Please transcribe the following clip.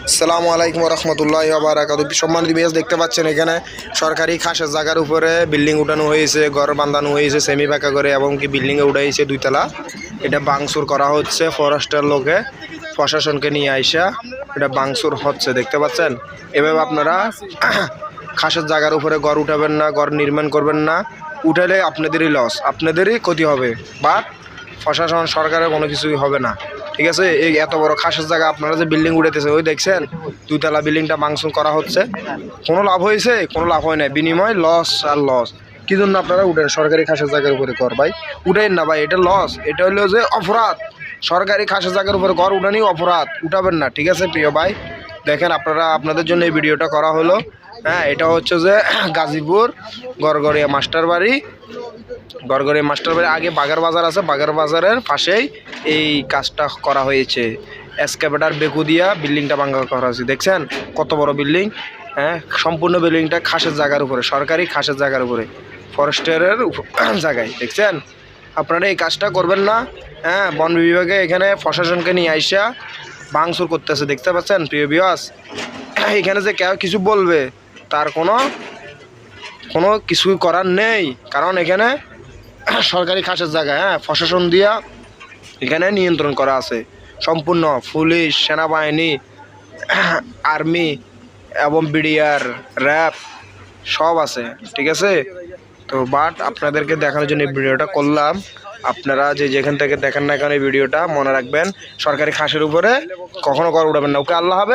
আসসালামু আলাইকুম রহমতুল্লাহ বারাকাতুহু। সম্মানিত বিয়াস, দেখতে পাচ্ছেন এখানে সরকারি খাসের জায়গার উপরে বিল্ডিং উঠানো হয়েছে, ঘর বাঁধানো হয়েছে সেমি পাকা করে, এবং কি বিল্ডিংয়ে উঠাইছে দুইতলা। এটা বাংসুর করা হচ্ছে, ফরেস্টের লোকে প্রশাসনকে নিয়ে আইসা এটা বাংসুর হচ্ছে, দেখতে পাচ্ছেন। এভাবে আপনারা খাসের জায়গার উপরে ঘর উঠাবেন না, ঘর নির্মাণ করবেন না। উঠালে আপনাদেরই লস, আপনাদেরই ক্ষতি হবে, বাট প্রশাসন সরকারের কোনো কিছুই হবে না, ঠিক আছে। এই এত বড় খাসের জায়গা আপনারা যে বিল্ডিং উঠেতেছে, ওই দেখছেন দুইতলা বিল্ডিংটা ভাঙচুর করা হচ্ছে। কোনো লাভ হয়েছে? কোনো লাভ হয় না, বিনিময় লস আর লস। কী জন্য আপনারা উঠেন সরকারি খাসের জায়গার উপরে ঘর? ভাই উঠেন না ভাই, এটা লস, এটা হলো যে অপরাধ। সরকারি খাসের জায়গার উপরে ঘর উঠানি অপরাধ, উঠাবেন না, ঠিক আছে প্রিয় ভাই। দেখেন আপনারা, আপনাদের জন্য এই ভিডিওটা করা হলো। হ্যাঁ, এটা হচ্ছে যে গাজীপুর গড়গড়িয়া মাস্টার বাড়ি, গড়গড়িয়া মাস্টার বাড়ি আগে বাগার বাজার আছে, বাগার বাজারের পাশেই এই কাজটা করা হয়েছে। এসকেভেটার বেকু দিয়া বিল্ডিংটা ভাঙা করা হয়েছে, দেখছেন কত বড় বিল্ডিং। হ্যাঁ, সম্পূর্ণ বিল্ডিংটা খাসের জায়গার উপরে, সরকারি খাসের জায়গার উপরে, ফরেস্টের জায়গায়, দেখছেন। আপনারা এই কাজটা করবেন না। হ্যাঁ, বন বিভাগে এখানে প্রশাসনকে নিয়ে আইসা ভাঙচুর করতেছে, দেখতে পাচ্ছেন প্রিয় ভিউয়ার্স। এখানে যে কেউ কিছু বলবে তার কোনো কিছুই করার নেই, কারণ এখানে সরকারি খাসের জায়গা। হ্যাঁ, প্রশাসন দিয়া এখানে নিয়ন্ত্রণ করা আছে সম্পূর্ণ, পুলিশ, সেনাবাহিনী, আর্মি এবং বিডিআর, র্যাব সব আছে, ঠিক আছে। তো বাট আপনাদেরকে দেখানোর জন্য এই ভিডিওটা করলাম। আপনারা যে যেখান থেকে দেখেন না কেন এই ভিডিওটা মনে রাখবেন, সরকারি খাসের উপরে কখনো ঘর উঠাবেন না। ওকে, আল্লাহ হাফেজ।